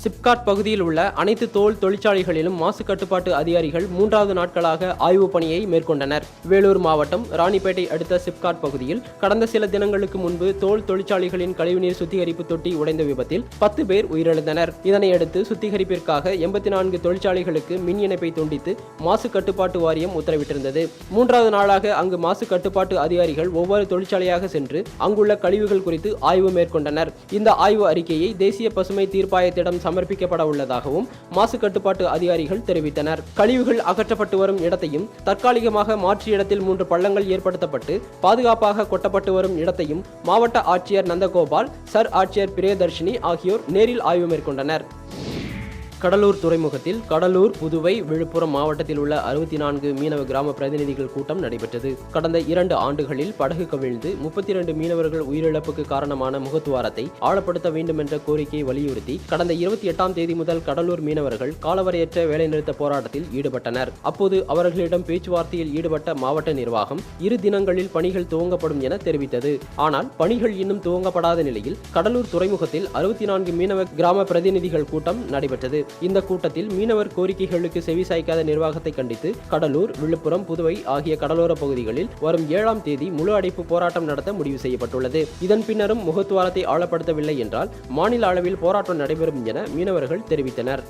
சிப்காட் பகுதியில் உள்ள அனைத்து தோல் தொழிற்சாலைகளிலும் மாசு கட்டுப்பாட்டு அதிகாரிகள் 3வது நாட்களாக ஆய்வுப் பணியை மேற்கொண்டனர். வேலூர் மாவட்டம் ராணிப்பேட்டை அடுத்த சிப்காட் பகுதியில் கடந்த சில தினங்களுக்கு முன்பு தோல் தொழிற்சாலைகளின் கழிவுநீர் சுத்திகரிப்பு தொட்டி உடைந்த விபத்தில் 10 பேர் உயிரிழந்தனர். இதனையடுத்து சுத்திகரிப்பிற்காக 84 தொழிற்சாலைகளுக்கு மின் இணைப்பை துண்டித்து மாசு கட்டுப்பாட்டு வாரியம் உத்தரவிட்டிருந்தது. 3வது நாளாக அங்கு மாசு கட்டுப்பாட்டு அதிகாரிகள் ஒவ்வொரு தொழிற்சாலையாக சென்று அங்குள்ள கழிவுகள் குறித்து ஆய்வு மேற்கொண்டனர். இந்த ஆய்வு அறிக்கையை தேசிய பசுமை தீர்ப்பாயத்திடம் சமர்ப்பிக்கப்பட உள்ளதாகவும் மாசு கட்டுப்பாட்டு அதிகாரிகள் தெரிவித்தனர். கழிவுகள் அகற்றப்பட்டு வரும் இடத்தையும் தற்காலிகமாக மாற்று இடத்தில் 3 பள்ளங்கள் ஏற்படுத்தப்பட்டு பாதுகாப்பாக கொட்டப்பட்டு வரும் இடத்தையும் மாவட்ட ஆட்சியர் நந்தகோபால், சர் ஆட்சியர் பிரியதர்ஷினி ஆகியோர் நேரில் ஆய்வு மேற்கொண்டனர். கடலூர் துறைமுகத்தில் கடலூர், புதுவை, விழுப்புரம் மாவட்டத்தில் உள்ள 64 மீனவ கிராம பிரதிநிதிகள் கூட்டம் நடைபெற்றது. கடந்த 2 ஆண்டுகளில் படகு கவிழ்ந்து 32 மீனவர்கள் உயிரிழப்புக்கு காரணமான முகத்துவாரத்தை ஆழப்படுத்த வேண்டும் என்ற கோரிக்கையை வலியுறுத்தி கடந்த 28ஆம் தேதி முதல் கடலூர் மீனவர்கள் காலவரையற்ற வேலைநிறுத்த போராட்டத்தில் ஈடுபட்டனர். அப்போது அவர்களிடம் பேச்சுவார்த்தையில் ஈடுபட்ட மாவட்ட நிர்வாகம் 2 தினங்களில் பணிகள் துவங்கப்படும் என தெரிவித்தது. ஆனால் பணிகள் இன்னும் துவங்கப்படாத நிலையில் கடலூர் துறைமுகத்தில் 64 மீனவ கிராம பிரதிநிதிகள் கூட்டம் நடைபெற்றது. இந்த கூட்டத்தில் மீனவர் கோரிக்கைகளுக்கு செவிசாய்க்காத நிர்வாகத்தை கண்டித்து கடலூர், விழுப்புரம், புதுவை ஆகிய கடலோர பகுதிகளில் வரும் 7ஆம் தேதி முழு அடைப்பு போராட்டம் நடத்த முடிவு செய்யப்பட்டுள்ளது. இதன் பின்னரும் முகத்துவாரத்தை ஆழப்படுத்தவில்லை என்றால் மாநில அளவில் போராட்டம் நடைபெறும் என மீனவர்கள் தெரிவித்தனர்.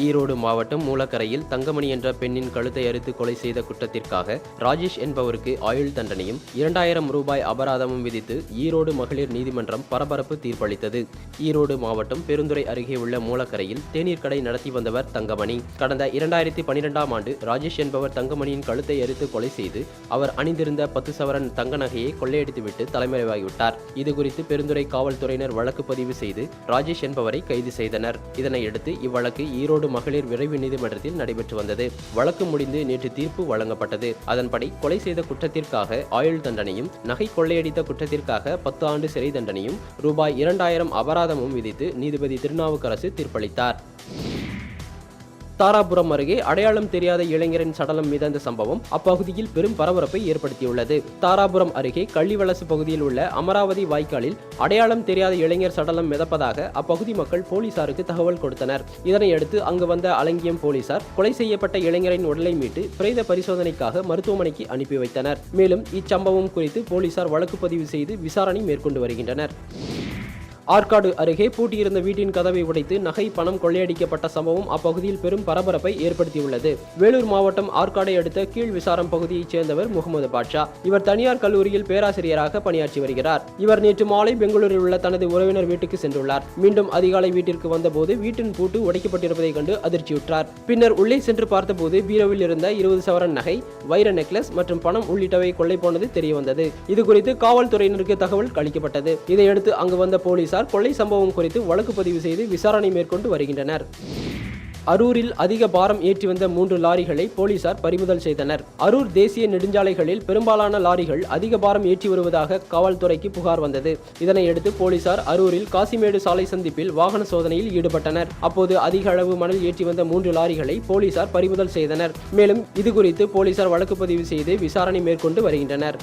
ஈரோடு மாவட்டம் மூலக்கரையில் தங்கமணி என்ற பெண்ணின் கழுத்தை அறுத்து கொலை செய்த குற்றத்திற்காக ராஜேஷ் என்பவருக்கு ஆயுள் தண்டனையும் 2000 ரூபாய் அபராதமும் விதித்து ஈரோடு மகளிர் நீதிமன்றம் பரபரப்பு தீர்ப்பளித்தது. ஈரோடு மாவட்டம் பெருந்துறை அருகே உள்ள மூலக்கரையில் தேநீர் கடை நடத்தி வந்தவர் தங்கமணி. கடந்த 2012ஆம் ஆண்டு ராஜேஷ் என்பவர் தங்கமணியின் கழுத்தை அறுத்து கொலை செய்து அவர் அணிந்திருந்த 10 சவரன் தங்க நகையை கொள்ளையடித்துவிட்டு தலைமறைவாகிவிட்டார். இதுகுறித்து பெருந்துறை காவல்துறையினர் வழக்கு பதிவு செய்து ராஜேஷ் என்பவரை கைது செய்தனர். இதனையடுத்து இவ்வழக்கு ஈரோடு மகளிர் விரைவு நீதிமன்றத்தில் நடைபெற்று வந்தது. வழக்கு முடிந்து நேற்று தீர்ப்பு வழங்கப்பட்டது. அதன்படி கொலை செய்த குற்றத்திற்காக ஆயுள் தண்டனையும், நகை கொள்ளையடித்த குற்றத்திற்காக 10 ஆண்டு சிறை தண்டனையும், ரூபாய் 2000 அபராதமும் விதித்து நீதிபதி திருநாவுக்கரசு தீர்ப்பளித்தார். தாராபுரம் அருகே அடையாளம் தெரியாத இளைஞரின் சடலம் மிதந்த சம்பவம் அப்பகுதியில் பெரும் பரபரப்பை ஏற்படுத்தியுள்ளது. தாராபுரம் அருகே கள்ளிவலசு பகுதியில் உள்ள அமராவதி வாய்க்காலில் அடையாளம் தெரியாத இளைஞர் சடலம் மிதப்பதாக அப்பகுதி மக்கள் போலீசாருக்கு தகவல் கொடுத்தனர். இதனையடுத்து அங்கு வந்த அலங்கியம் போலீசார் கொலை செய்யப்பட்ட இளைஞரின் உடலை மீட்டு பிரேத பரிசோதனைக்காக மருத்துவமனைக்கு அனுப்பி வைத்தனர். மேலும் இச்சம்பவம் குறித்து போலீசார் வழக்கு பதிவு செய்து விசாரணை மேற்கொண்டு வருகின்றனர். ஆற்காடு அருகே பூட்டியிருந்த வீட்டின் கதவை உடைத்து நகை, பணம் கொள்ளையடிக்கப்பட்ட சம்பவம் அப்பகுதியில் பெரும் பரபரப்பை ஏற்படுத்தியுள்ளது. வேலூர் மாவட்டம் ஆற்காடை அடுத்த கீழ் விசாரம் பகுதியைச் சேர்ந்தவர் முகமது பாட்ஷா. இவர் தனியார் கல்லூரியில் பேராசிரியராக பணியாற்றி வருகிறார். இவர் நேற்று மாலை பெங்களூரில் உள்ள தனது உறவினர் வீட்டுக்கு சென்றுள்ளார். மீண்டும் அதிகாலை வீட்டிற்கு வந்தபோது வீட்டின் பூட்டு உடைக்கப்பட்டிருப்பதை கண்டு அதிர்ச்சியுற்றார். பின்னர் உள்ளே சென்று பார்த்தபோது பீரோவில் இருந்த 20 சவரன் நகை, வைர நெக்லஸ் மற்றும் பணம் உள்ளிட்டவை கொள்ளை போனது தெரியவந்தது. இதுகுறித்து காவல்துறையினருக்கு தகவல் அளிக்கப்பட்டது. இதையடுத்து அங்கு வந்த போலீசார் கொள்ளை சம்பவம் குறித்து வழக்கு பதிவு செய்து விசாரணை மேற்கொண்டு வருகின்றனர். அரூரில் அதிக பாரம் ஏற்றி வந்த 3 லாரிகளை போலீசார் பறிமுதல் செய்தனர். அரூர் தேசிய நெடுஞ்சாலைகளில் பெரும்பாலான லாரிகள் அதிக பாரம் ஏற்றி வருவதாக காவல்துறைக்கு புகார் வந்தது. இதனையடுத்து போலீசார் அரூரில் காசிமேடு சாலை சந்திப்பில் வாகன சோதனையில் ஈடுபட்டனர். அப்போது அதிக அளவு மணல் ஏற்றி வந்த 3 லாரிகளை போலீசார் பறிமுதல் செய்தனர். மேலும் இதுகுறித்து போலீசார் வழக்கு பதிவு செய்து விசாரணை மேற்கொண்டு வருகின்றனர்.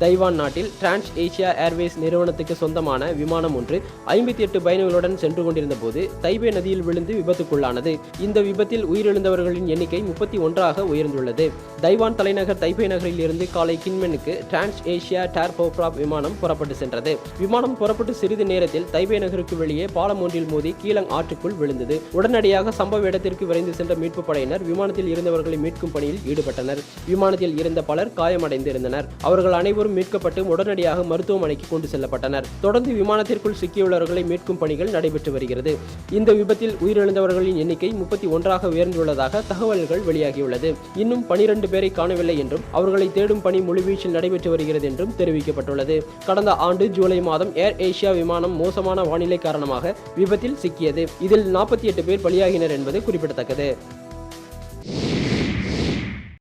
தைவான் நாட்டில் டிரான்ஸ் ஏசியா ஏர்வேஸ் நிறுவனத்துக்கு சொந்தமான விமானம் ஒன்று 58 பயணிகளுடன் சென்று கொண்டிருந்த போது தைபே நதியில் விழுந்து விபத்துக்குள்ளானது. இந்த விபத்தில் உயிரிழந்தவர்களின் எண்ணிக்கை 31ஆக உயர்ந்துள்ளது. தைவான் தலைநகர் தைபே நகரில் இருந்து காலை கின்மெனுக்கு டிரான்ஸ் ஏசியா டர்போப்ராப் விமானம் புறப்பட்டு சென்றது. விமானம் புறப்பட்டு சிறிது நேரத்தில் தைபே நகருக்கு வெளியே பாலம் ஒன்றில் மோதி கீழங் ஆற்றுக்குள் விழுந்தது. உடனடியாக சம்பவ இடத்திற்கு விரைந்து சென்ற மீட்பு படையினர் விமானத்தில் இருந்தவர்களை மீட்கும் பணியில் ஈடுபட்டனர். விமானத்தில் இருந்த பலர் காயமடைந்திருந்தனர். அவர்கள் அனைவரும் மீட்கப்பட்டு உடனடியாக மருத்துவமனைக்கு கொண்டு செல்லப்பட்டனர். தொடர்ந்து விமானத்திற்குள் சிக்கியுள்ளவர்களை மீட்கும் பணிகள் நடைபெற்று வருகிறது. இந்த விபத்தில் உயிரிழந்தவர்களின் எண்ணிக்கை 31ஆக உயர்ந்துள்ளதாக தகவல்கள் வெளியாகியுள்ளது. இன்னும் 12 பேரை காணவில்லை என்றும் அவர்களை தேடும் பணி முழுவீச்சில் நடைபெற்று வருகிறது என்றும் தெரிவிக்கப்பட்டுள்ளது. கடந்த ஆண்டு ஜூலை மாதம் ஏர் ஏசியா விமானம் மோசமான வானிலை காரணமாக விபத்தில் சிக்கியது. இதில் 48 பேர் பலியாகினர் என்பது குறிப்பிடத்தக்கது.